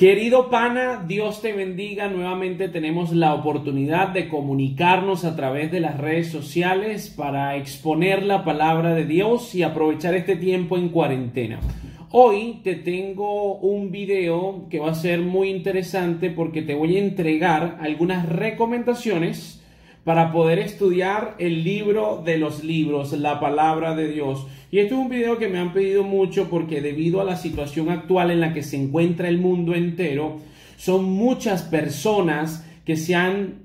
Querido pana, Dios te bendiga. Nuevamente tenemos la oportunidad de comunicarnos a través de las redes sociales para exponer la palabra de Dios y aprovechar este tiempo en cuarentena. Hoy te tengo un video que va a ser muy interesante porque te voy a entregar algunas recomendaciones para poder estudiar el libro de los libros, la palabra de Dios. Y este es un video que me han pedido mucho porque debido a la situación actual en la que se encuentra el mundo entero, son muchas personas que se han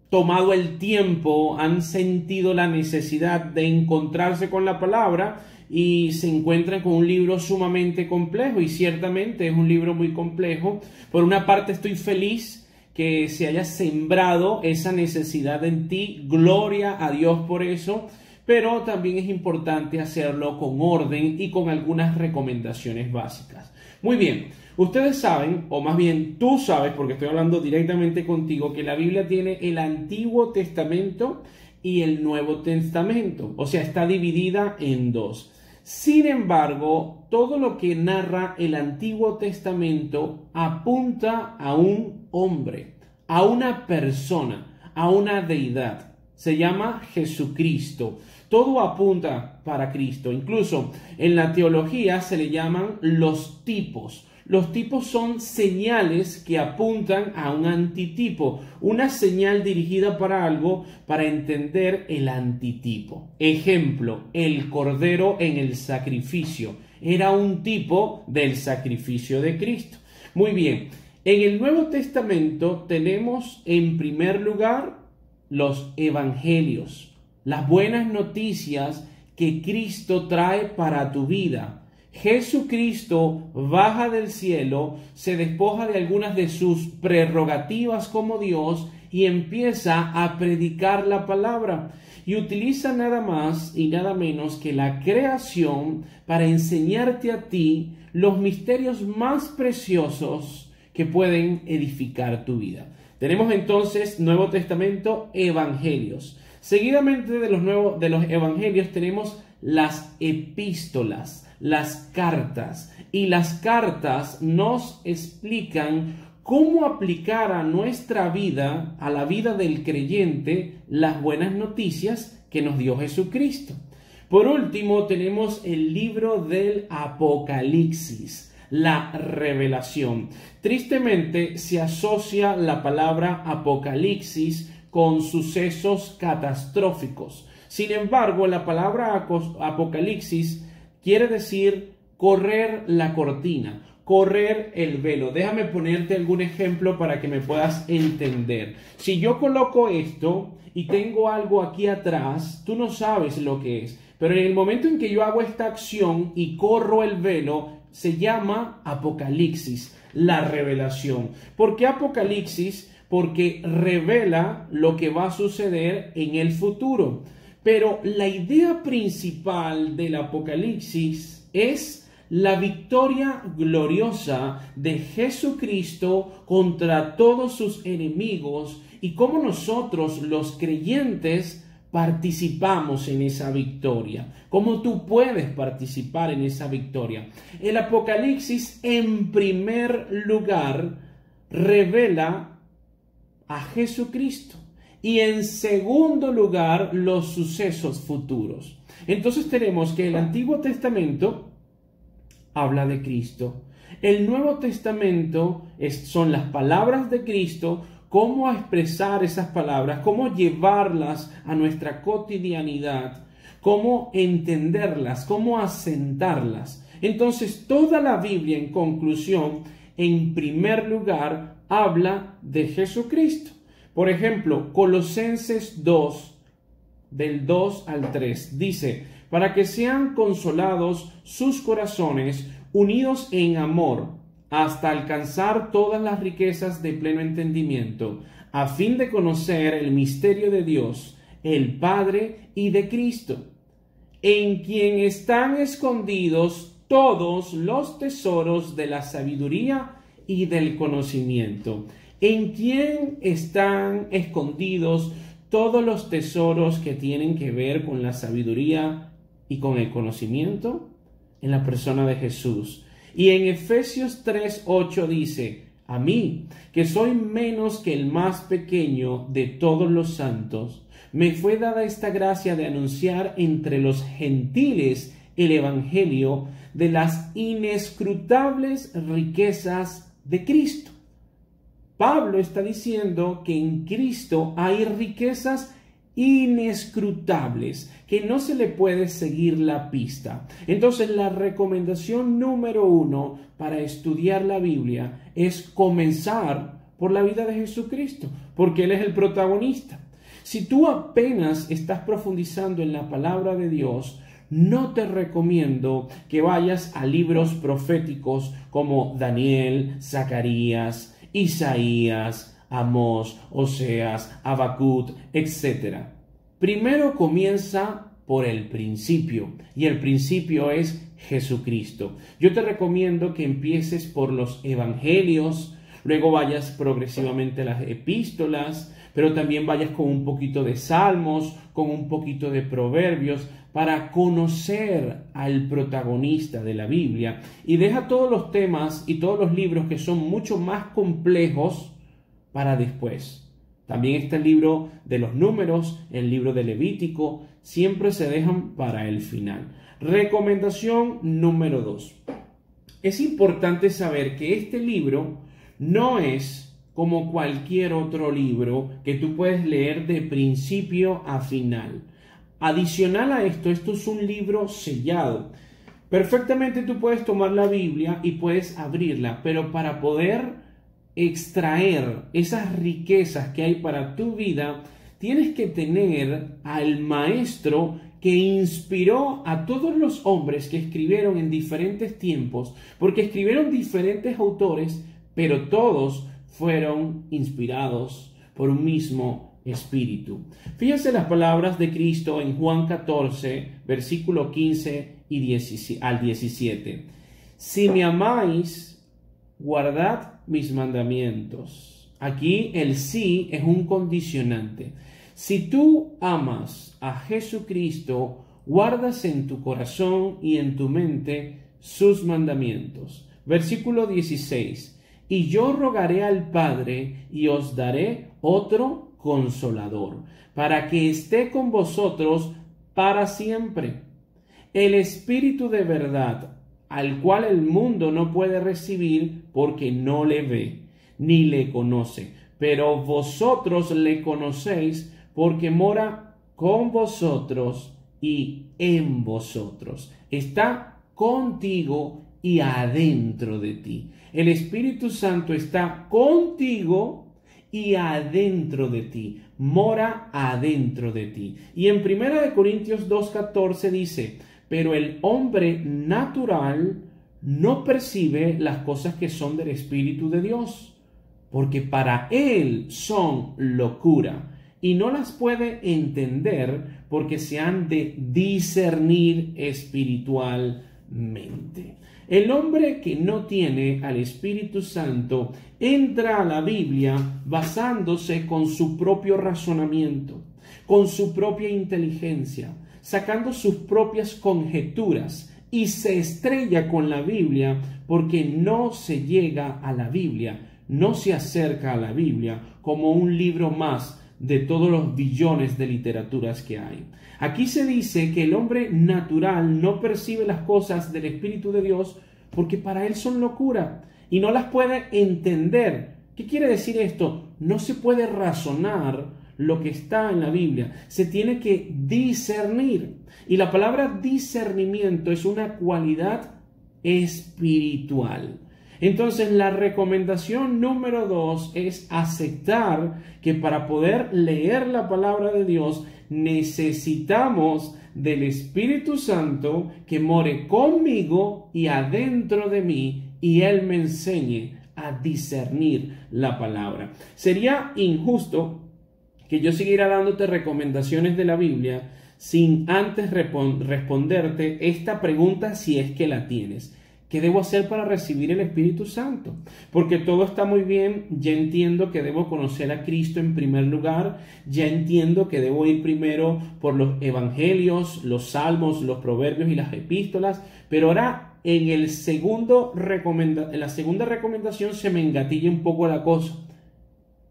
tomado el tiempo, han sentido la necesidad de encontrarse con la palabra y se encuentran con un libro sumamente complejo, y ciertamente es un libro muy complejo. Por una parte estoy feliz que se haya sembrado esa necesidad en ti, gloria a Dios por eso, pero también es importante hacerlo con orden y con algunas recomendaciones básicas. Muy bien, ustedes saben, o más bien tú sabes, porque estoy hablando directamente contigo, que la Biblia tiene el Antiguo Testamento y el Nuevo Testamento, o sea, está dividida en dos. Sin embargo, todo lo que narra el Antiguo Testamento apunta a un hombre, a una persona, a una deidad. Se llama Jesucristo. Todo apunta para Cristo. Incluso en la teología se le llaman los tipos. Los tipos son señales que apuntan a un antitipo, una señal dirigida para algo para entender el antitipo. Ejemplo, el cordero en el sacrificio era un tipo del sacrificio de Cristo. Muy bien, en el Nuevo Testamento tenemos en primer lugar los evangelios, las buenas noticias que Cristo trae para tu vida. Jesucristo baja del cielo, se despoja de algunas de sus prerrogativas como Dios y empieza a predicar la palabra. Y utiliza nada más y nada menos que la creación para enseñarte a ti los misterios más preciosos que pueden edificar tu vida. Tenemos entonces Nuevo Testamento, evangelios. Seguidamente de los evangelios tenemos las epístolas, las cartas. Y las cartas nos explican cómo aplicar a nuestra vida, a la vida del creyente, las buenas noticias que nos dio Jesucristo. Por último, tenemos el libro del Apocalipsis, la revelación. Tristemente, se asocia la palabra Apocalipsis con sucesos catastróficos. Sin embargo, la palabra Apocalipsis quiere decir correr la cortina, correr el velo. Déjame ponerte algún ejemplo para que me puedas entender. Si yo coloco esto y tengo algo aquí atrás, tú no sabes lo que es, pero en el momento en que yo hago esta acción y corro el velo, se llama Apocalipsis, la revelación. ¿Por qué Apocalipsis? Porque revela lo que va a suceder en el futuro. Pero la idea principal del Apocalipsis es la victoria gloriosa de Jesucristo contra todos sus enemigos y cómo nosotros, los creyentes, participamos en esa victoria. Cómo tú puedes participar en esa victoria. El Apocalipsis, en primer lugar, revela a Jesucristo. Y en segundo lugar, los sucesos futuros. Entonces tenemos que el Antiguo Testamento habla de Cristo. El Nuevo Testamento son las palabras de Cristo, cómo expresar esas palabras, cómo llevarlas a nuestra cotidianidad, cómo entenderlas, cómo asentarlas. Entonces toda la Biblia, en conclusión, en primer lugar, habla de Jesucristo. Por ejemplo, Colosenses 2, del 2 al 3, dice: para que sean consolados sus corazones, unidos en amor, hasta alcanzar todas las riquezas de pleno entendimiento, a fin de conocer el misterio de Dios, el Padre, y de Cristo, en quien están escondidos todos los tesoros de la sabiduría y del conocimiento. ¿En quién están escondidos todos los tesoros que tienen que ver con la sabiduría y con el conocimiento? En la persona de Jesús. Y en Efesios 3:8 dice: a mí, que soy menos que el más pequeño de todos los santos, me fue dada esta gracia de anunciar entre los gentiles el evangelio de las inescrutables riquezas de Cristo. Pablo está diciendo que en Cristo hay riquezas inescrutables, que no se le puede seguir la pista. Entonces, la recomendación número 1 para estudiar la Biblia es comenzar por la vida de Jesucristo, porque Él es el protagonista. Si tú apenas estás profundizando en la palabra de Dios, no te recomiendo que vayas a libros proféticos como Daniel, Zacarías, Isaías, Amós, Oseas, Habacuc, etc. Primero comienza por el principio, y el principio es Jesucristo. Yo te recomiendo que empieces por los evangelios, luego vayas progresivamente a las epístolas, pero también vayas con un poquito de salmos, con un poquito de proverbios, para conocer al protagonista de la Biblia, y deja todos los temas y todos los libros que son mucho más complejos para después. También está el libro de los números, el libro de Levítico, siempre se dejan para el final. Recomendación número 2. Es importante saber que este libro no es como cualquier otro libro que tú puedes leer de principio a final. Adicional a esto, esto es un libro sellado. Perfectamente tú puedes tomar la Biblia y puedes abrirla, pero para poder extraer esas riquezas que hay para tu vida, tienes que tener al maestro que inspiró a todos los hombres que escribieron en diferentes tiempos, porque escribieron diferentes autores, pero todos fueron inspirados por un mismo Espíritu. Fíjense las palabras de Cristo en Juan 14, versículo 15 al 17. Si me amáis, guardad mis mandamientos. Aquí el sí es un condicionante. Si tú amas a Jesucristo, guardas en tu corazón y en tu mente sus mandamientos. Versículo 16. Y yo rogaré al Padre y os daré otro Consolador, para que esté con vosotros para siempre. El Espíritu de verdad, al cual el mundo no puede recibir porque no le ve, ni le conoce, pero vosotros le conocéis porque mora con vosotros y en vosotros. Está contigo y adentro de ti. El Espíritu Santo está contigo y adentro de ti, mora adentro de ti. Y en 1 Corintios 2:14 dice, pero el hombre natural no percibe las cosas que son del Espíritu de Dios, porque para él son locura, y no las puede entender porque se han de discernir espiritualmente. El hombre que no tiene al Espíritu Santo entra a la Biblia basándose con su propio razonamiento, con su propia inteligencia, sacando sus propias conjeturas, y se estrella con la Biblia porque no se llega a la Biblia, no se acerca a la Biblia como un libro más de todos los billones de literaturas que hay. Aquí se dice que el hombre natural no percibe las cosas del Espíritu de Dios porque para él son locura y no las puede entender. ¿Qué quiere decir esto? No se puede razonar lo que está en la Biblia. Se tiene que discernir. Y la palabra discernimiento es una cualidad espiritual. Entonces, la recomendación número 2 es aceptar que para poder leer la palabra de Dios necesitamos del Espíritu Santo que more conmigo y adentro de mí, y Él me enseñe a discernir la palabra. Sería injusto que yo siguiera dándote recomendaciones de la Biblia sin antes responderte esta pregunta, si es que la tienes. ¿Qué debo hacer para recibir el Espíritu Santo? Porque todo está muy bien, ya entiendo que debo conocer a Cristo en primer lugar, ya entiendo que debo ir primero por los evangelios, los salmos, los proverbios y las epístolas, pero ahora en la segunda recomendación se me engatilla un poco la cosa.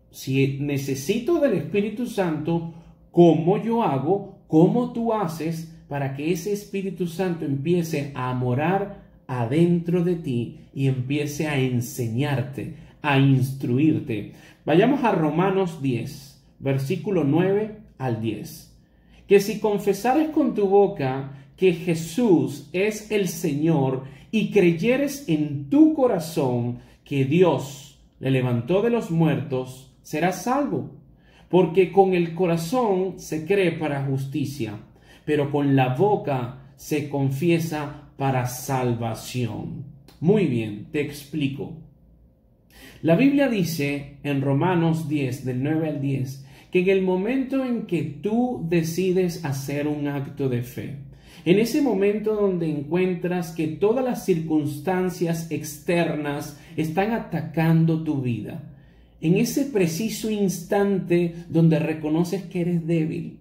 Si necesito del Espíritu Santo, ¿cómo yo hago? ¿Cómo tú haces para que ese Espíritu Santo empiece a morar adentro de ti y empiece a enseñarte, a instruirte? Vayamos a Romanos 10, versículo 9 al 10. Que si confesares con tu boca que Jesús es el Señor y creyeres en tu corazón que Dios le levantó de los muertos, serás salvo. Porque con el corazón se cree para justicia, pero con la boca se confiesa para salvación. Muy bien, te explico. La Biblia dice en Romanos 10, del 9 al 10, que en el momento en que tú decides hacer un acto de fe, en ese momento donde encuentras que todas las circunstancias externas están atacando tu vida, en ese preciso instante donde reconoces que eres débil,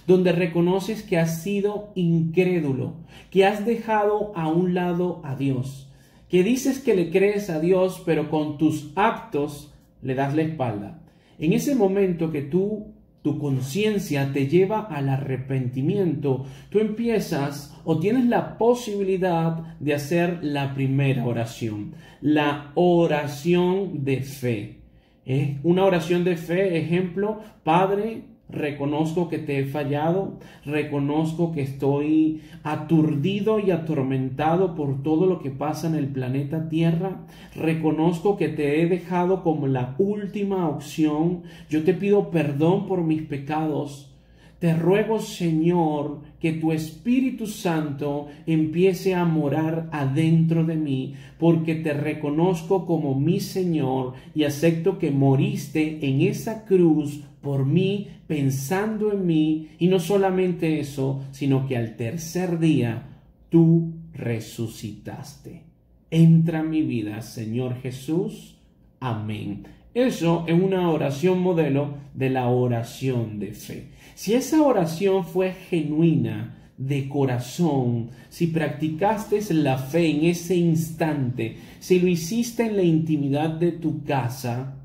donde reconoces que has sido incrédulo, que has dejado a un lado a Dios, que dices que le crees a Dios, pero con tus actos le das la espalda. En ese momento que tu conciencia te lleva al arrepentimiento, tú empiezas o tienes la posibilidad de hacer la primera oración, la oración de fe. Es una oración de fe, ejemplo: Padre, reconozco que te he fallado, reconozco que estoy aturdido y atormentado por todo lo que pasa en el planeta Tierra, reconozco que te he dejado como la última opción, yo te pido perdón por mis pecados. Te ruego, Señor, que tu Espíritu Santo empiece a morar adentro de mí, porque te reconozco como mi Señor y acepto que moriste en esa cruz por mí, pensando en mí, y no solamente eso, sino que al tercer día tú resucitaste. Entra en mi vida, Señor Jesús. Amén. Eso es una oración modelo de la oración de fe. Si esa oración fue genuina, de corazón, si practicaste la fe en ese instante, si lo hiciste en la intimidad de tu casa,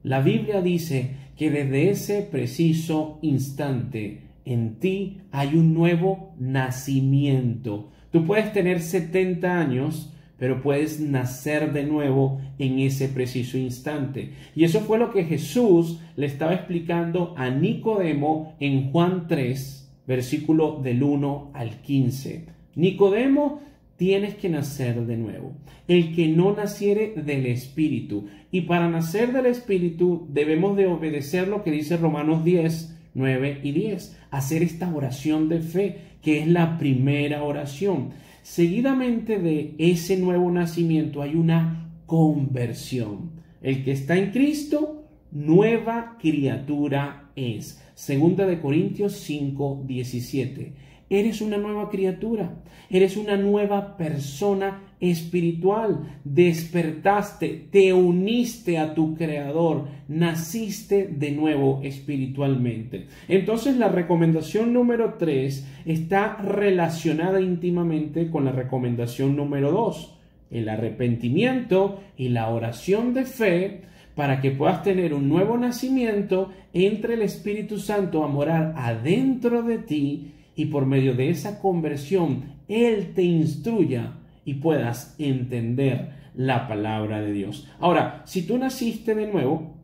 la Biblia dice que desde ese preciso instante en ti hay un nuevo nacimiento. Tú puedes tener 70 años, pero puedes nacer de nuevo en ese preciso instante. Y eso fue lo que Jesús le estaba explicando a Nicodemo en Juan 3, versículo del 1 al 15. Nicodemo, tienes que nacer de nuevo. El que no naciere del Espíritu. Y para nacer del Espíritu debemos de obedecer lo que dice Romanos 10, 9 y 10. Hacer esta oración de fe, que es la primera oración. Seguidamente de ese nuevo nacimiento hay una conversión. El que está en Cristo, nueva criatura es. Segunda de Corintios 5, 17. Eres una nueva criatura, eres una nueva persona espiritual, despertaste, te uniste a tu Creador, naciste de nuevo espiritualmente. Entonces la recomendación número 3 está relacionada íntimamente con la recomendación número 2, el arrepentimiento y la oración de fe, para que puedas tener un nuevo nacimiento, entre el Espíritu Santo a morar adentro de ti, y por medio de esa conversión Él te instruya y puedas entender la palabra de Dios. Ahora, si tú naciste de nuevo,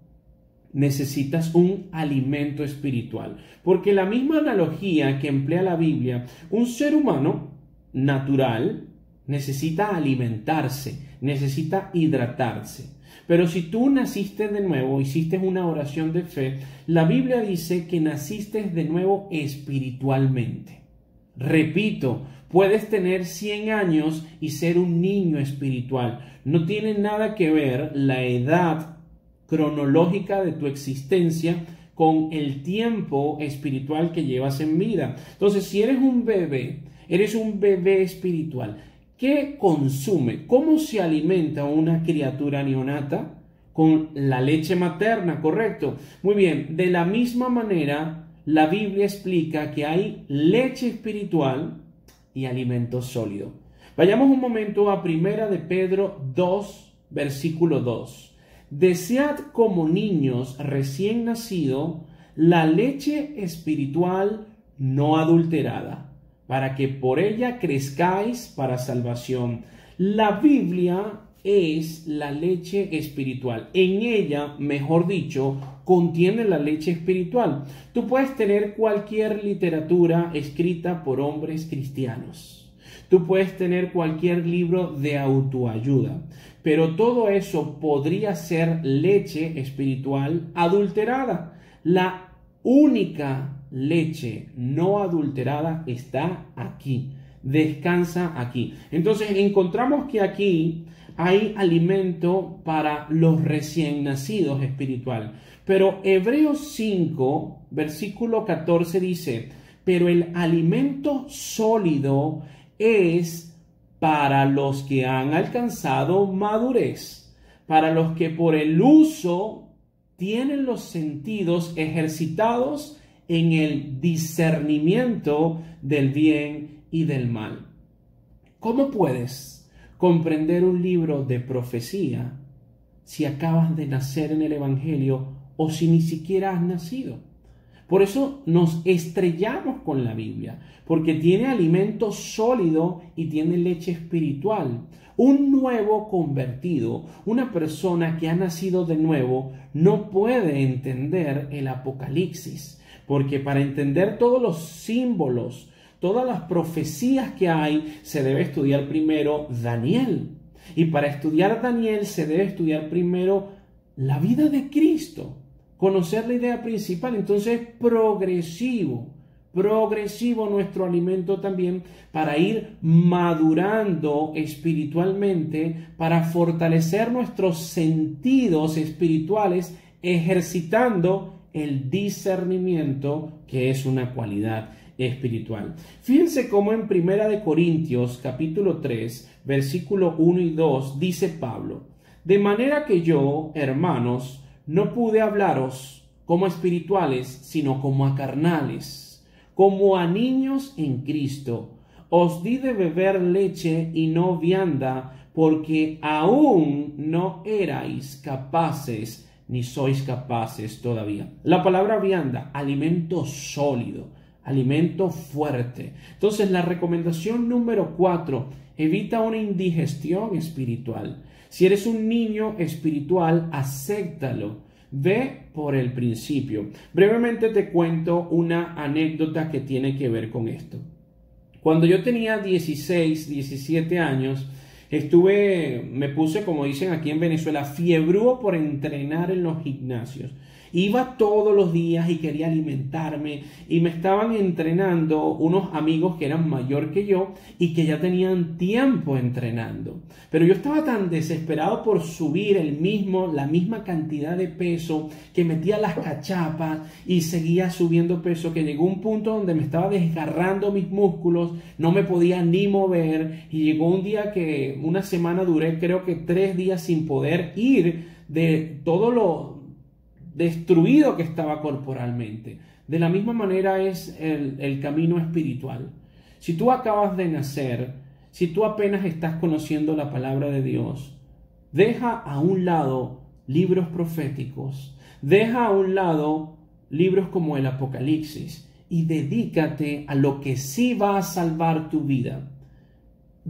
necesitas un alimento espiritual, porque la misma analogía que emplea la Biblia, un ser humano natural necesita alimentarse, necesita hidratarse. Pero si tú naciste de nuevo, hiciste una oración de fe, la Biblia dice que naciste de nuevo espiritualmente. Repito, puedes tener 100 años y ser un niño espiritual. No tiene nada que ver la edad cronológica de tu existencia con el tiempo espiritual que llevas en vida. Entonces, si eres un bebé espiritual. ¿Qué consume? ¿Cómo se alimenta una criatura neonata? Con la leche materna, ¿correcto? Muy bien, de la misma manera, la Biblia explica que hay leche espiritual y alimento sólido. Vayamos un momento a Primera de Pedro 2, versículo 2. Desead como niños recién nacidos la leche espiritual no adulterada, para que por ella crezcáis para salvación. La Biblia es la leche espiritual. En ella, mejor dicho, contiene la leche espiritual. Tú puedes tener cualquier literatura escrita por hombres cristianos. Tú puedes tener cualquier libro de autoayuda, pero todo eso podría ser leche espiritual adulterada. La única leche no adulterada está aquí, descansa aquí. Entonces encontramos que aquí hay alimento para los recién nacidos espiritual. Pero Hebreos 5, versículo 14 dice, pero el alimento sólido es para los que han alcanzado madurez, para los que por el uso tienen los sentidos ejercitados en el discernimiento del bien y del mal. ¿Cómo puedes comprender un libro de profecía si acabas de nacer en el Evangelio o si ni siquiera has nacido? Por eso nos estrellamos con la Biblia, porque tiene alimento sólido y tiene leche espiritual. Un nuevo convertido, una persona que ha nacido de nuevo, no puede entender el Apocalipsis, porque para entender todos los símbolos, todas las profecías que hay, se debe estudiar primero Daniel. Y para estudiar Daniel se debe estudiar primero la vida de Cristo, conocer la idea principal. Entonces, progresivo nuestro alimento también para ir madurando espiritualmente, para fortalecer nuestros sentidos espirituales, ejercitando el discernimiento, que es una cualidad espiritual. Fíjense cómo en Primera de Corintios capítulo 3 versículo 1 y 2 dice Pablo: de manera que yo, hermanos, no pude hablaros como espirituales, sino como a carnales, como a niños en Cristo. Os di de beber leche y no vianda, porque aún no erais capaces, ni sois capaces todavía. La palabra vianda, alimento sólido, alimento fuerte. Entonces, la recomendación número 4, evita una indigestión espiritual. Si eres un niño espiritual, acéptalo. Ve por el principio. Brevemente te cuento una anécdota que tiene que ver con esto. Cuando yo tenía 16, 17 años, me puse, como dicen aquí en Venezuela, fiebrúo por entrenar en los gimnasios. Iba todos los días y quería alimentarme, y me estaban entrenando unos amigos que eran mayor que yo y que ya tenían tiempo entrenando. Pero yo estaba tan desesperado por subir la misma cantidad de peso, que metía las cachapas y seguía subiendo peso, que llegó un punto donde me estaba desgarrando mis músculos, no me podía ni mover, y llegó un día que una semana duré, creo que 3 días sin poder ir de todo lo destruido que estaba corporalmente. De la misma manera es el camino espiritual. Si tú acabas de nacer, si tú apenas estás conociendo la palabra de Dios, deja a un lado libros proféticos, deja a un lado libros como el Apocalipsis y dedícate a lo que sí va a salvar tu vida.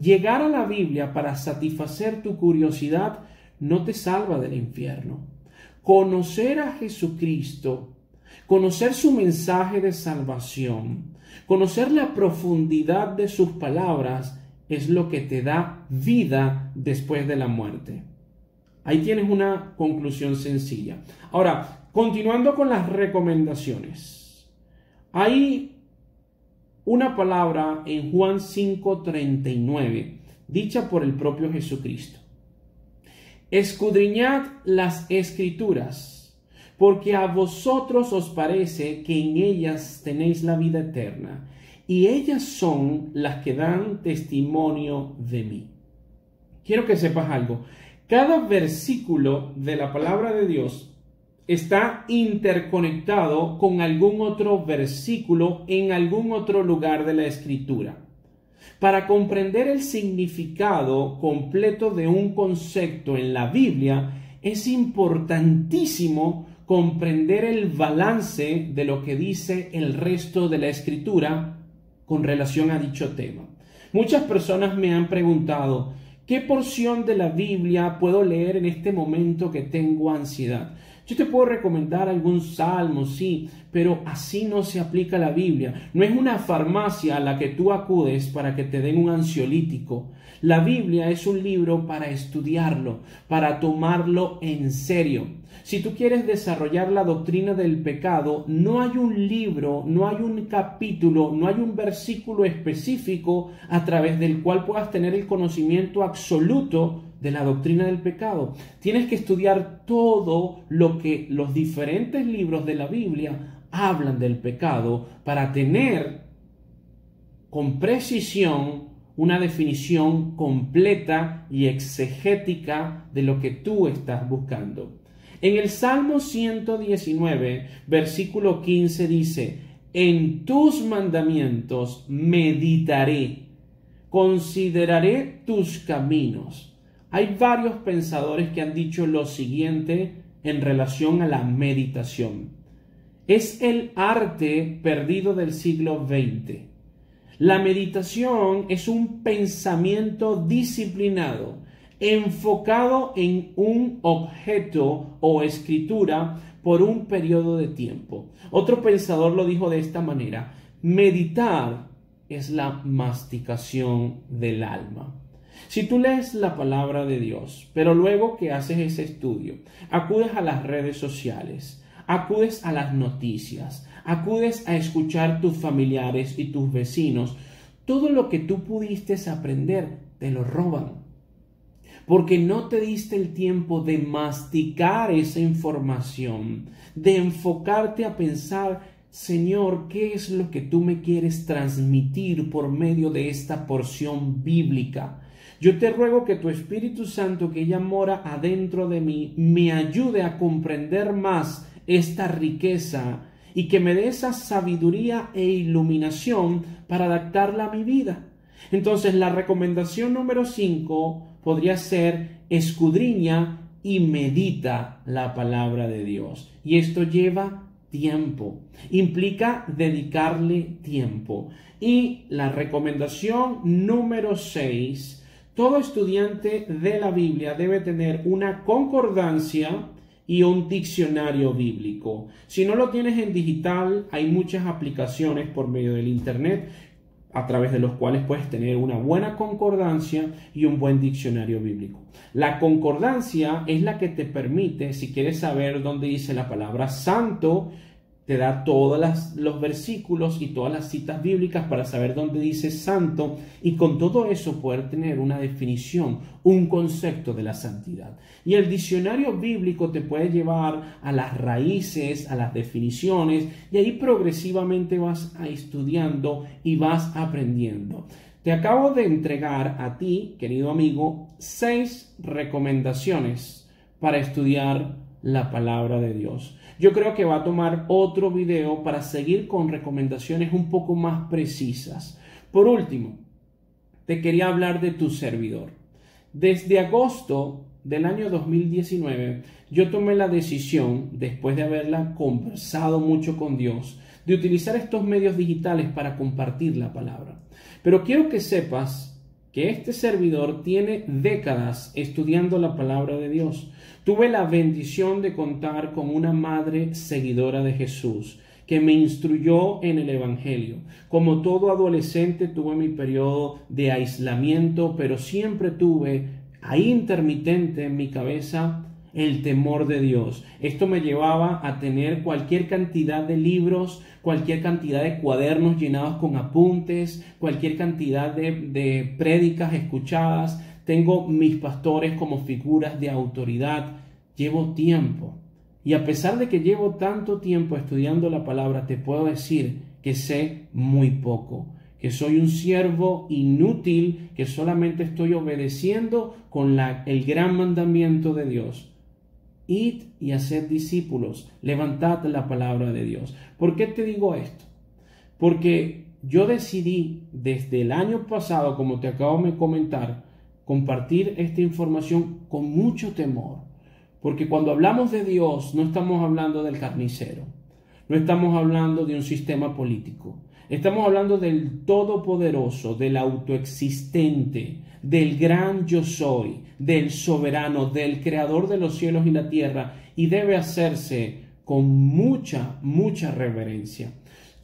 Llegar a la Biblia para satisfacer tu curiosidad no te salva del infierno. Conocer a Jesucristo, conocer su mensaje de salvación, conocer la profundidad de sus palabras es lo que te da vida después de la muerte. Ahí tienes una conclusión sencilla. Ahora, continuando con las recomendaciones. Hay una palabra en Juan 5:39, dicha por el propio Jesucristo. Escudriñad las Escrituras, porque a vosotros os parece que en ellas tenéis la vida eterna, y ellas son las que dan testimonio de mí. Quiero que sepas algo. Cada versículo de la palabra de Dios está interconectado con algún otro versículo en algún otro lugar de la Escritura. Para comprender el significado completo de un concepto en la Biblia, es importantísimo comprender el balance de lo que dice el resto de la Escritura con relación a dicho tema. Muchas personas me han preguntado, ¿qué porción de la Biblia puedo leer en este momento que tengo ansiedad? Yo te puedo recomendar algún salmo, sí, pero así no se aplica la Biblia. No es una farmacia a la que tú acudes para que te den un ansiolítico. La Biblia es un libro para estudiarlo, para tomarlo en serio. Si tú quieres desarrollar la doctrina del pecado, no hay un libro, no hay un capítulo, no hay un versículo específico a través del cual puedas tener el conocimiento absoluto de la doctrina del pecado. Tienes que estudiar todo lo que los diferentes libros de la Biblia hablan del pecado para tener con precisión una definición completa y exegética de lo que tú estás buscando. En el Salmo 119, versículo 15 dice, en tus mandamientos meditaré, consideraré tus caminos. Hay varios pensadores que han dicho lo siguiente en relación a la meditación. Es el arte perdido del siglo XX. La meditación es un pensamiento disciplinado, enfocado en un objeto o escritura por un periodo de tiempo. Otro pensador lo dijo de esta manera: meditar es la masticación del alma. Si tú lees la palabra de Dios, pero luego que haces ese estudio, acudes a las redes sociales, acudes a las noticias, acudes a escuchar tus familiares y tus vecinos, todo lo que tú pudiste aprender te lo roban. Porque no te diste el tiempo de masticar esa información, de enfocarte a pensar, Señor, ¿qué es lo que tú me quieres transmitir por medio de esta porción bíblica? Yo te ruego que tu Espíritu Santo, que ya mora adentro de mí, me ayude a comprender más esta riqueza y que me dé esa sabiduría e iluminación para adaptarla a mi vida. Entonces, la recomendación número 5 podría ser: escudriña y medita la palabra de Dios. Y esto lleva tiempo, implica dedicarle tiempo. Y la recomendación número 6, todo estudiante de la Biblia debe tener una concordancia y un diccionario bíblico. Si no lo tienes en digital, hay muchas aplicaciones por medio del internet a través de los cuales puedes tener una buena concordancia y un buen diccionario bíblico. La concordancia es la que te permite, si quieres saber dónde dice la palabra santo, te da todos los versículos y todas las citas bíblicas para saber dónde dice santo, y con todo eso poder tener una definición, un concepto de la santidad. Y el diccionario bíblico te puede llevar a las raíces, a las definiciones, y ahí progresivamente vas estudiando y vas aprendiendo. Te acabo de entregar a ti, querido amigo, 6 recomendaciones para estudiar la palabra de Dios. Yo creo que va a tomar otro video para seguir con recomendaciones un poco más precisas. Por último, te quería hablar de tu servidor. Desde agosto del año 2019, yo tomé la decisión, después de haberla conversado mucho con Dios, de utilizar estos medios digitales para compartir la palabra. Pero quiero que sepas que este servidor tiene décadas estudiando la palabra de Dios. Tuve la bendición de contar con una madre seguidora de Jesús que me instruyó en el Evangelio. Como todo adolescente tuve mi periodo de aislamiento, pero siempre tuve ahí intermitente en mi cabeza el temor de Dios. Esto me llevaba a tener cualquier cantidad de libros, cualquier cantidad de cuadernos llenados con apuntes, cualquier cantidad de prédicas escuchadas. Tengo mis pastores como figuras de autoridad. Llevo tiempo. Y a pesar de que llevo tanto tiempo estudiando la palabra, te puedo decir que sé muy poco, que soy un siervo inútil, que solamente estoy obedeciendo con el gran mandamiento de Dios. Id y haced discípulos, levantad la palabra de Dios. ¿Por qué te digo esto? Porque yo decidí desde el año pasado, como te acabo de comentar, compartir esta información con mucho temor. Porque cuando hablamos de Dios, no estamos hablando del carnicero, no estamos hablando de un sistema político, estamos hablando del Todopoderoso, del autoexistente, del gran yo soy, del soberano, del creador de los cielos y la tierra, y debe hacerse con mucha reverencia.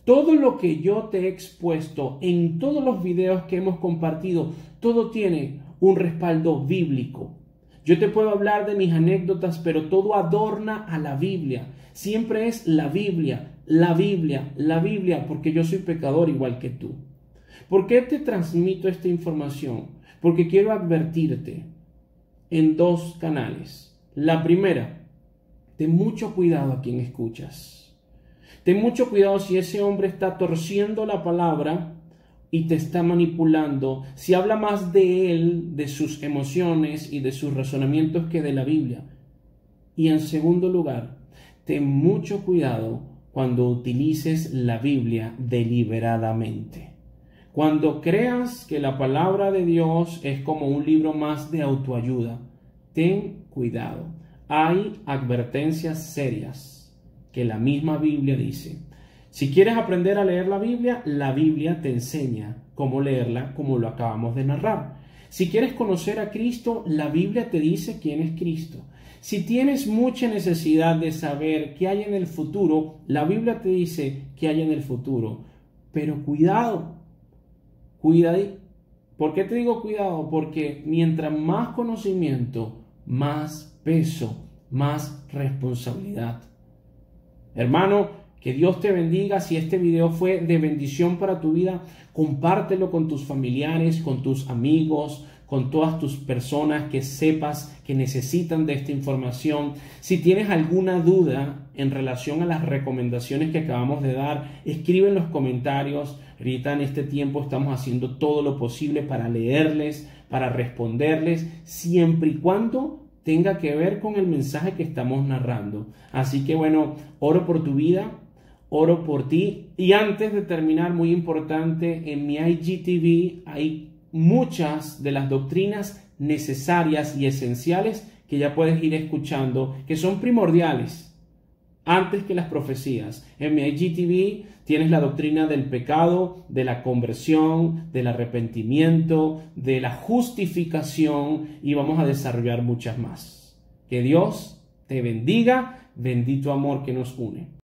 Todo lo que yo te he expuesto en todos los videos que hemos compartido, todo tiene un respaldo bíblico. Yo te puedo hablar de mis anécdotas, pero todo adorna a la Biblia. Siempre es la Biblia, la Biblia, la Biblia, porque yo soy pecador igual que tú. ¿Por qué te transmito esta información? Porque quiero advertirte en dos canales. La primera, ten mucho cuidado a quien escuchas. Ten mucho cuidado si ese hombre está torciendo la palabra y te está manipulando, si habla más de él, de sus emociones y de sus razonamientos que de la Biblia. Y en segundo lugar, ten mucho cuidado cuando utilices la Biblia deliberadamente. Cuando creas que la palabra de Dios es como un libro más de autoayuda, ten cuidado. Hay advertencias serias que la misma Biblia dice. Si quieres aprender a leer la Biblia te enseña cómo leerla, como lo acabamos de narrar. Si quieres conocer a Cristo, la Biblia te dice quién es Cristo. Si tienes mucha necesidad de saber qué hay en el futuro, la Biblia te dice qué hay en el futuro. Pero cuidado, cuidado. ¿Por qué te digo cuidado? Porque mientras más conocimiento, más peso, más responsabilidad. Hermano, que Dios te bendiga. Si este video fue de bendición para tu vida, compártelo con tus familiares, con tus amigos, con todas tus personas que sepas que necesitan de esta información. Si tienes alguna duda en relación a las recomendaciones que acabamos de dar, escribe en los comentarios. Ahorita en este tiempo estamos haciendo todo lo posible para leerles, para responderles, siempre y cuando tenga que ver con el mensaje que estamos narrando. Así que bueno, oro por tu vida, oro por ti. Y antes de terminar, muy importante, en mi IGTV hay muchas de las doctrinas necesarias y esenciales que ya puedes ir escuchando, que son primordiales antes que las profecías. En mi IGTV tienes la doctrina del pecado, de la conversión, del arrepentimiento, de la justificación, y vamos a desarrollar muchas más. Que Dios te bendiga, bendito amor que nos une.